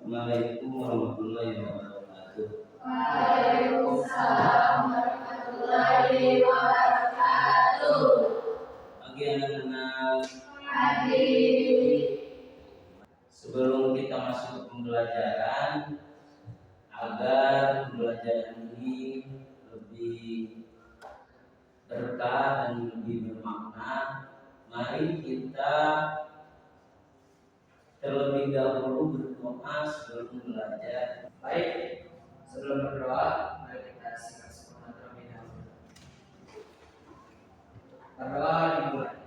Assalamualaikum warahmatullahi wabarakatuh. Waalaikumsalam warahmatullahi wabarakatuh. Pagi anak-anak. Pagi. Sebelum kita masuk ke pembelajaran, agar pembelajaran ini lebih berkah dan lebih bermakna, mari kita terlebih dahulu berdoa sebelum belajar. Baik, sebelum berdoa, mari kita simak semangat terlebih dahulu. Berdoa dimulai.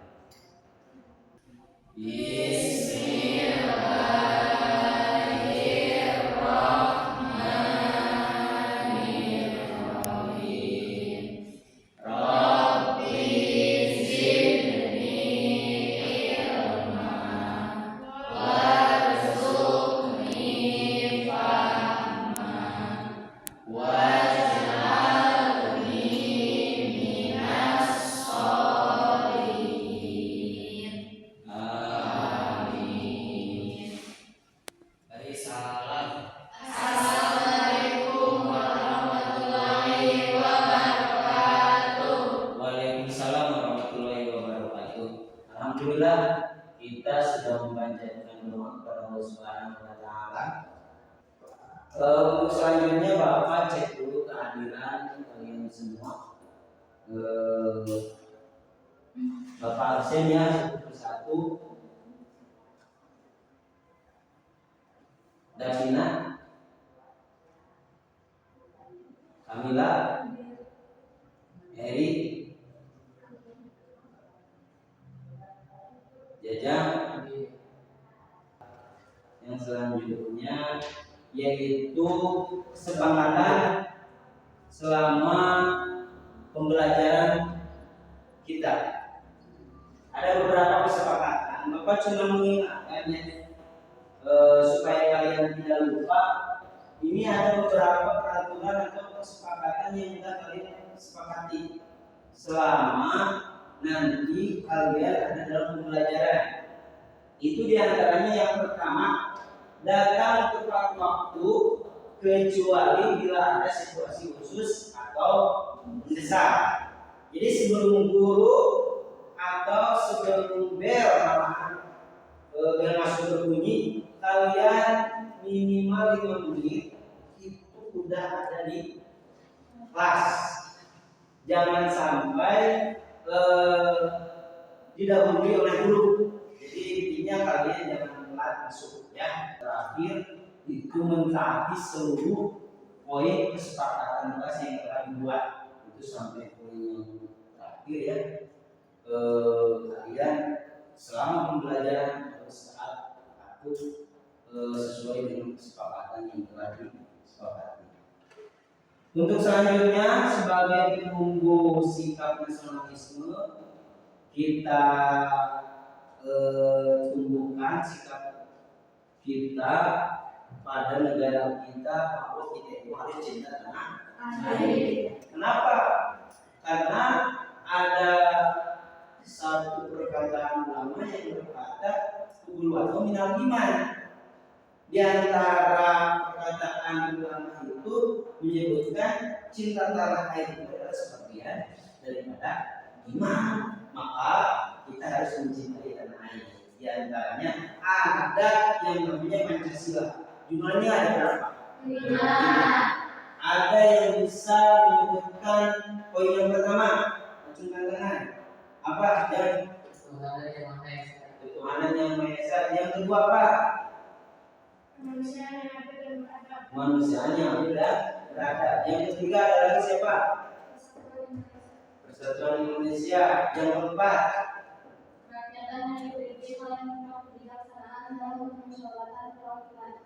Dari salam. Assalamualaikum warahmatullahi wabarakatuh. Waalaikumsalam warahmatullahi wabarakatuh. Alhamdulillah kita sudah mempanjatkan doa kepada Allah Subhanahu wa taala. Untuk selanjutnya Bapak cek dulu kehadiran kalian semua. Bapak absen ya satu persatu. Davina, Kamila, Eri, Jajang. Yang selanjutnya yaitu kesepakatan selama pembelajaran kita. Ada beberapa kesepakatan. Bapak cuma mengingatkannya supaya kalian tidak lupa. Ini ada beberapa peraturan atau kesepakatan yang sudah kalian sepakati selama nanti kalian ada dalam pembelajaran. Itu diantaranya yang pertama, datang tepat waktu kecuali bila ada situasi khusus atau mendesak. Jadi sebelum guru atau sebelum bel masuk berbunyi, kalian minimal 5 menit itu udah ada di kelas. Jangan sampai didahului oleh guru. Jadi intinya kalian jangan telat masuk ya. Terakhir itu mentaati seluruh poin kesepakatan kelas yang telah dibuat. Itu sampai poin yang terakhir ya. Kalian selama pembelajaran harus taat patuh sesuai dengan kesepakatan yang telah disepakati. Untuk selanjutnya sebagai penunggu sikap nasionalisme, kita tumbuhkan sikap kita pada negara kita bahwa kita itu harus cinta tanah air. Kenapa? Karena ada satu perkataan ulama yang berkata "Qul minal iman". Di antara perkataan ulama itu menyebutkan cinta tanah air itu adalah sebagian daripada iman. Maka kita harus mencintai tanah air. Di antaranya ada yang namanya Pancasila. Jumlahnya ada berapa? 5. Ada yang bisa menyebutkan poin yang pertama? Acungkan tangan. Apa? Ketuhanan yang Maha Esa. Yang kedua apa? Kemanusiaan yang adil dan beradab. Yang ketiga adalah siapa? Persatuan Indonesia. Yang keempat,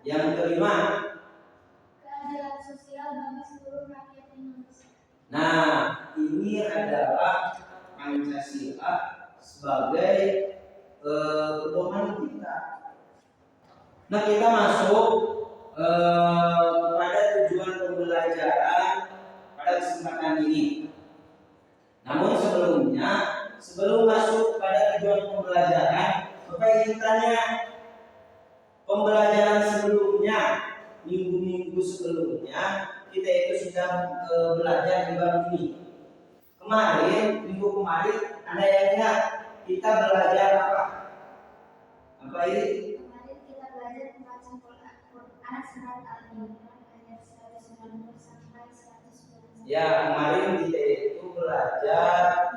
yang kelima, keadilan sosial bagi seluruh rakyat Indonesia. Nah, ini adalah Pancasila sebagai pedoman kita. Nah, kita masuk pada tujuan pembelajaran pada kesempatan ini. Namun sebelum masuk pada tujuan pembelajaran, Bapak ingin tanya, pembelajaran sebelumnya, minggu-minggu sebelumnya kita itu sudah belajar di bab ini. Minggu kemarin ada yang ingat kita belajar apa? Apa ini? Kemarin kita belajar membaca Quran surat Al-Imran ayat 190 sampai 191. Ya, kemarin kita itu belajar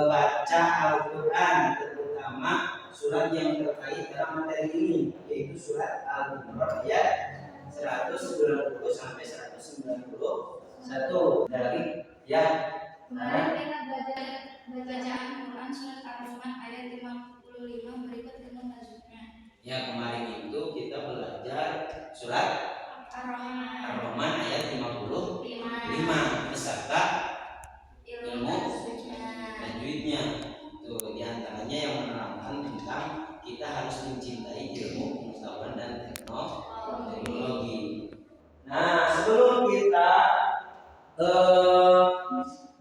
baca Al-Quran, terutama surat yang terkait dalam materi ini, yaitu surat Al-Imran ayat 190 sampai 191 dari ya. Kemarin kita belajar bacaan Quran surat Al-Rahman ayat 55 berikut dengan tajwidnya. Ya, kemarin itu kita belajar surat Ar-Rahman ayat 55 beserta ilmu tajwidnya. Tuh diantaranya yang menerangkan tentang kita harus mencintai ilmu pengetahuan dan teknologi. Nah, sebelum kita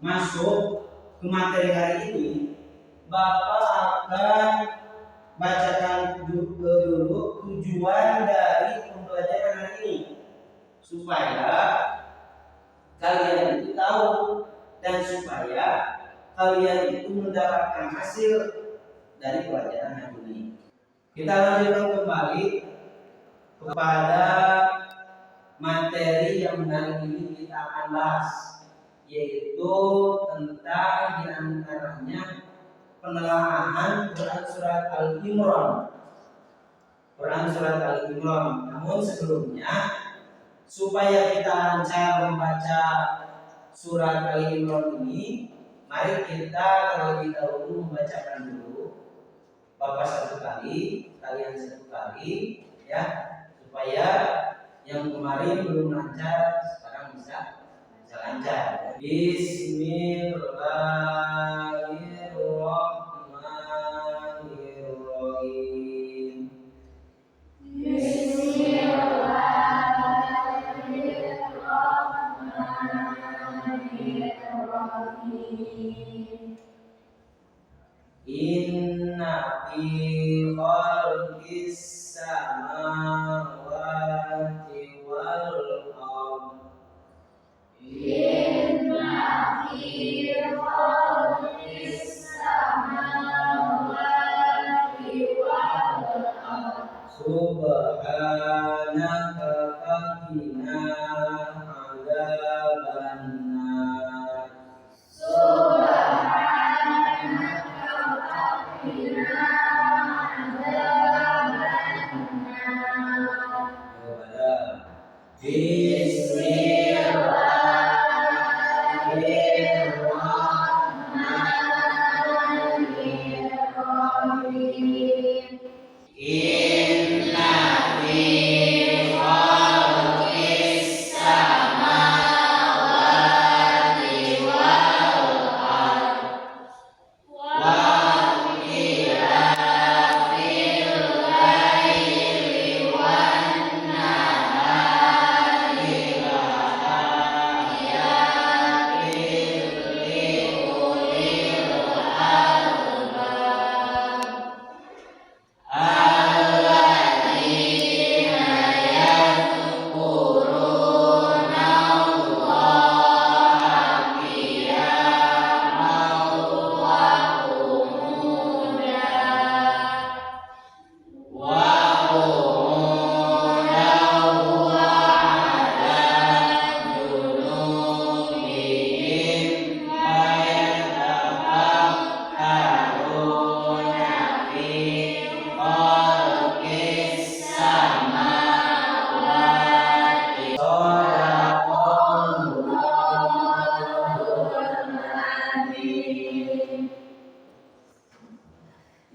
masuk ke materi hari ini, Bapak akan bacakan dulu tujuan dari pembelajaran hari ini supaya kalian itu tahu dan supaya kalian itu mendapatkan hasil dari pelajaran hari ini. Kita lanjutkan kembali kepada materi yang hari ini kita akan bahas, yaitu tentang diantaranya penelaahan Quran surat Al-Imran. Quran surat Al-Imran. Namun sebelumnya, supaya kita lancar membaca surat Al-Imran ini, mari kita terlebih dahulu membacakan dulu. Bapak satu kali, kalian satu kali, ya, supaya yang kemarin belum lancar sekarang bisa lancar. Bismillahirrahmanirrahim. Inna fi khalqis samawati wal ardh subhanaka faqina adzabannar.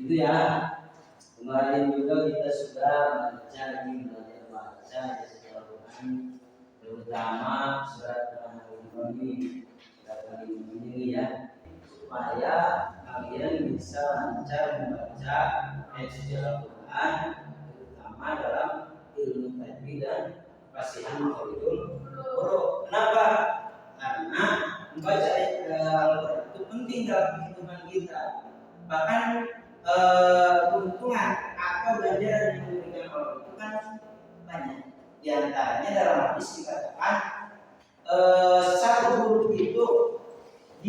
Itu ya. Kemarin juga kita sudah belajar baca Al-Quran, terutama surat Al-Imran ini ya, supaya kalian bisa lancar membaca ayat suci Al-Quran, terutama dalam ilmu tajwid dan fasihan makharijul huruf. Kenapa? Karena membaca Al-Quran itu penting dalam kehidupan kita. Bahkan keuntungan atau ganjaran yang diberikan Allah itu kan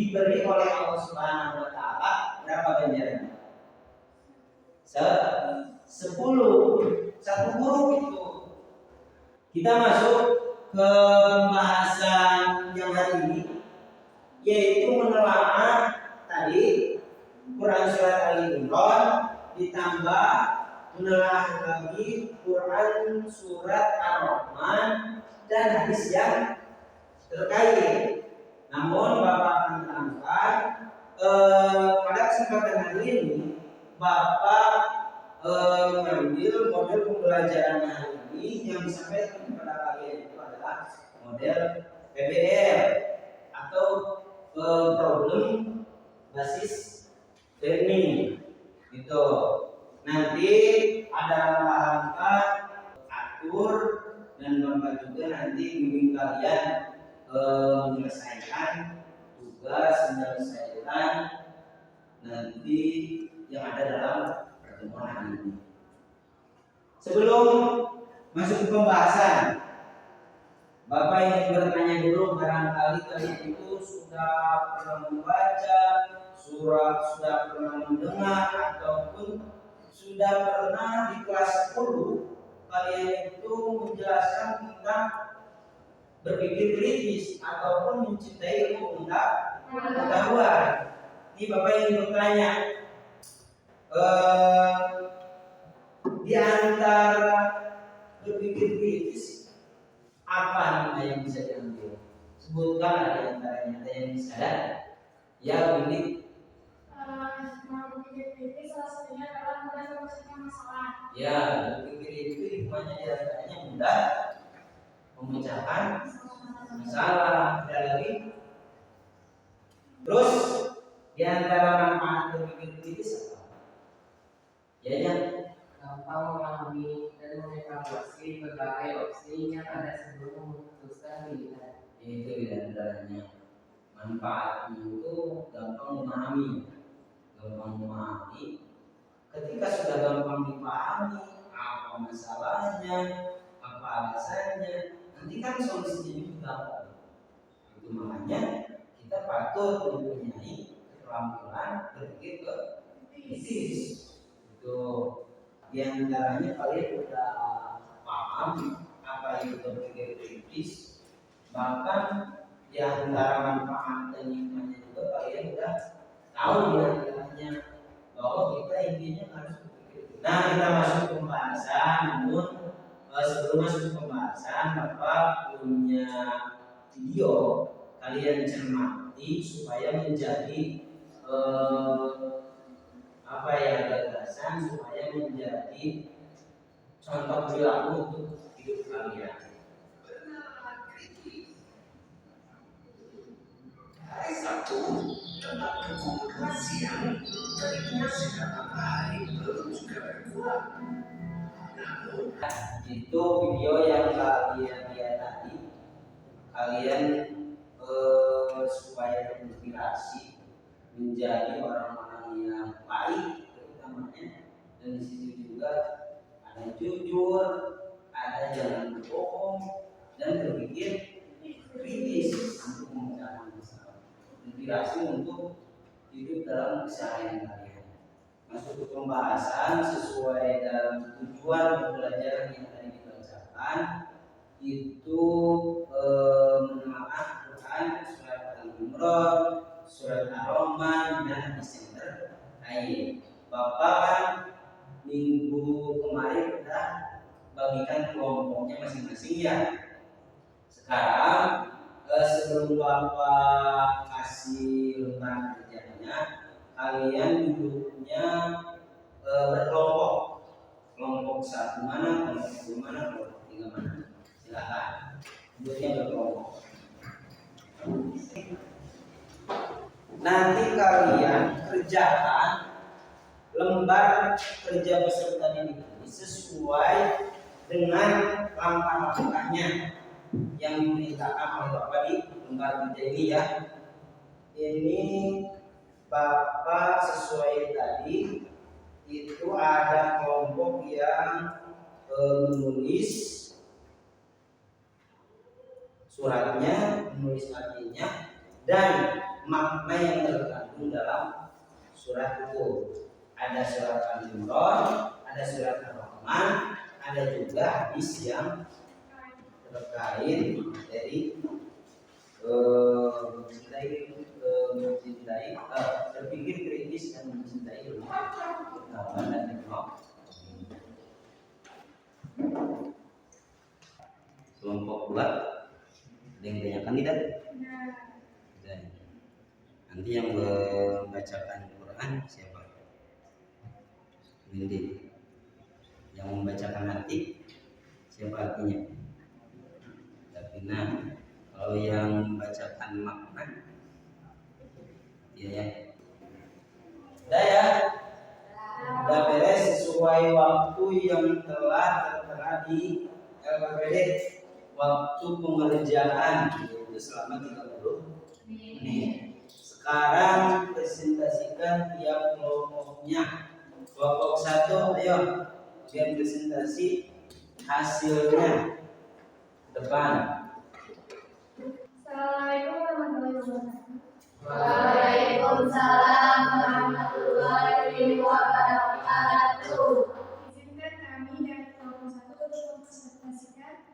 diberi oleh Allah Subhanahu wa taala berapa ganjarannya? 10. Satu huruf itu. Kita masuk ke pembahasan yang hari ini, yaitu menelaah tadi Quran surat Ali Imran ditambah menelaah lagi Quran surat Ar-Rahman dan hadis yang terkait. Namun Bapak akan menerangkan pada kesempatan hari ini Bapak mengambil model pembelajaran hari ini yang disampaikan kepada kalian itu adalah model PBL atau problem basis learning gitu. Nanti ada langkah atur dan Bapak juga nanti bimbing kalian menyelesaikan tugas menyelesaikan nanti yang ada dalam pertemuan hari ini. Sebelum masuk ke pembahasan, Bapak ingin bertanya dulu, barangkali kalian itu sudah pernah membaca sudah pernah mendengar ataupun sudah pernah di kelas 10 kalian itu menjelaskan tentang berpikir kritis ataupun mencintai ilmu pengetahuan. Ini Bapak ingin bertanya, di antara berpikir kritis apa yang bisa diambil? Sebutkan di antaranya, ada yang bisa ya Windy. Berpikir kritis salah satunya adalah mudah menyelesaikan masalah. Ya, berpikir itu hikmahnya diantaranya mudah memecahkan masalah. Ada lagi? Terus di antara manfaat berpikir kritis apa? Ya, gampang memahami dan mengevaluasi berbagai opsi yang ada sebelum memutuskan pilihan. itu di antaranya. Manfaatnya itu gampang memahami. Ketika sudah gampang dipahami apa masalahnya, apa alasannya, nanti kan solusinya juga gampang. Itu makanya kita patut mempunyai keterampilan berpikir kritis. Itu di antaranya kalian sudah paham apa itu berpikir kritis, bahkan di antara manfaat dan hikmahnya juga kalian sudah tahu di antaranya bahwa kita intinya harus berpikir. Nah, kita masuk ke pembahasan. Namun sebelum masuk ke pembahasan, Bapak punya video kalian cermati supaya menjadi gagasan supaya menjadi contoh perilaku untuk hidup kalian. Hari Sabtu tentang pukul siang dari sinar matahari belum juga berkurang. Itu video yang kalian lihat tadi. Kalian supaya terinspirasi menjadi orang-orang yang baik terutamanya, dan di situ juga ada jujur, ada jangan berbohong dan berpikir kritis untuk memecahkan masalah. Inspirasi untuk hidup dalam keseharian kalian. Masuk ke pembahasan sesuai dalam tujuan pembelajaran yang tadi dibacakan, itu menelaah Quran surat Al-Imran, surat Ar-Rahman dan hadis yang terkait. Bapak kan minggu kemarin sudah bagikan kelompoknya masing-masing ya. Sekarang sebelum Bapak kasih lembar kerjanya, kalian duduknya berkelompok. Kelompok 1 mana, kelompok 2 mana, kelompok 3 mana. Silakan duduknya berkelompok. Nanti kalian kerjakan lembar kerja peserta didik ini sesuai dengan langkah-langkahnya yang diperintahkan oleh Bapak di lembar kerja ini ya. Ini Bapak sesuai tadi itu ada kelompok yang menulis suratnya, menulis artinya, dan makna yang terkandung dalam surat itu. Ada surat Al-Imran, ada surat Ar-Rahman, ada juga hadis yang terkait dari mencintai, berpikir kritis dan mencintai agama dan teknologi. Kelompok 2 ada yang tanyakan tidak? Dan nanti yang membacakan Quran siapa? Windy. Yang membacakan hati siapa artinya? Davina. Kalau yang membacakan makna iya ya. Udah ya? Udah beres sesuai waktu yang telah tertera di LKPD. Waktu pengerjaan itu selama 30 menit. Sekarang presentasikan tiap kelompoknya. Kelompok 1, ayo bagian presentasi hasilnya depan. Assalamualaikum warahmatullahi wabarakatuh. Waalaikumsalam warahmatullahi wabarakatuh. Izinkan kami dari kelompok 1 untuk mempresentasikan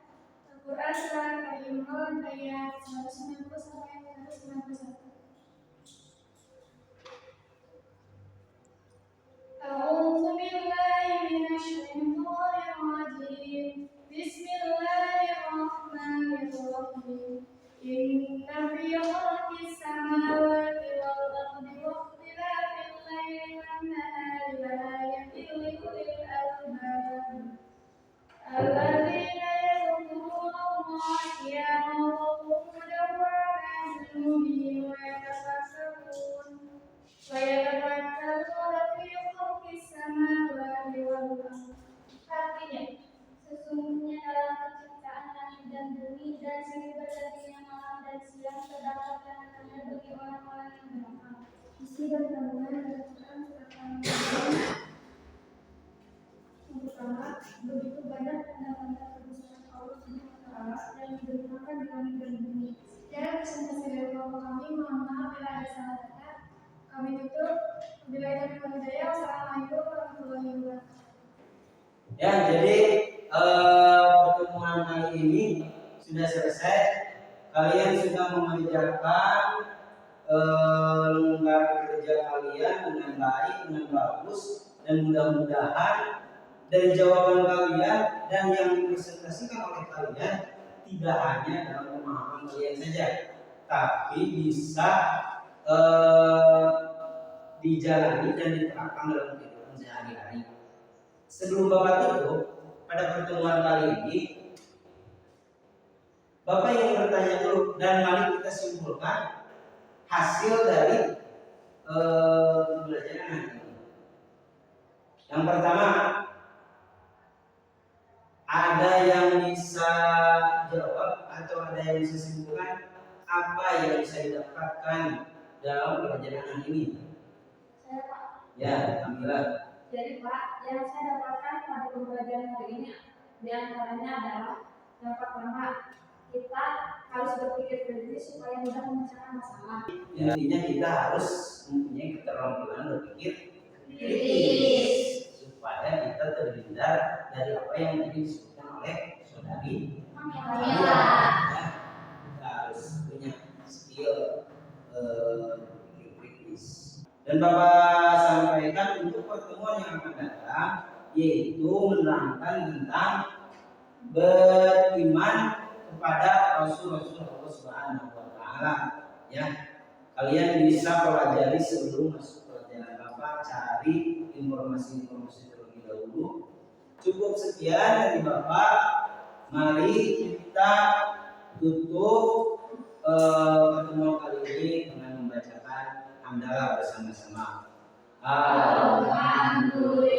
Al-Quran surat Al-Imran ayat 190 sampai 191. أعوذ بالله من الشيطان الرجيم بسم الله الرحمن الرحيم إن في خلق السماوات والأرض واختلاف الليل والنهار لآيات لأولي الألباب الذين يذكرون الله قياما وقعودا وعلى جنوبهم ويتفكرون في خلق السماوات والأرض. Artinya, sesungguhnya dalam penciptaan langit dan bumi dan silih bergantinya malam dan siang terdapat tanda-tanda bagi orang-orang yang berakal. Isi dan kandungan dari Quran surat Al-Imran yang pertama, begitu banyak tanda-tanda kebesaran Allah SWT yang dibentangkan di langit dan bumi. Secara presentasi dari kelompok kami, mohon maaf bila ada salah kata. Kami tutup. Wabillahi taufiq wal hidayah. Wassalamualaikum warahmatullahi wabarakatuh. Ya, jadi pertemuan kali ini sudah selesai. Kalian sudah mengerjakan lembar kerja kalian dengan baik, dengan bagus, dan mudah-mudahan dari jawaban kalian dan yang dipresentasikan oleh kalian tidak hanya dalam pemahaman kalian saja, tapi bisa dijalani dan diterapkan dalam kehidupan sehari-hari. Sebelum Bapak tutup pada pertemuan kali ini, Bapak ingin bertanya dulu dan mari kita simpulkan hasil dari pembelajaran hari ini. Yang pertama, ada yang bisa jawab atau ada yang bisa simpulkan apa yang bisa didapatkan dalam pelajaran hari ini? Saya Pak. Ya, alhamdulillah. Jadi Pak, yang saya dapatkan pada pembelajaran hari ini diantaranya adalah yang pertama, kita harus berpikir kritis supaya mudah memecahkan masalah. Intinya kita harus mempunyai keterampilan berpikir kritis supaya kita terhindar dari apa yang tadi disebutkan oleh saudari. Ya, kita harus punya skill berpikir kritis. Dan Bapak sampaikan untuk pertemuan yang akan datang, yaitu menerangkan tentang beriman kepada Rasul-Rasul Allah Subhanahu wa Ta'ala. Ya, kalian bisa pelajari sebelum masuk pelajaran Bapak, cari informasi-informasi terlebih dahulu. Cukup sekian dari Bapak. Mari kita tutup pertemuan kali ini dengan membacakan hamdalah bersama-sama. Alhamdulillah.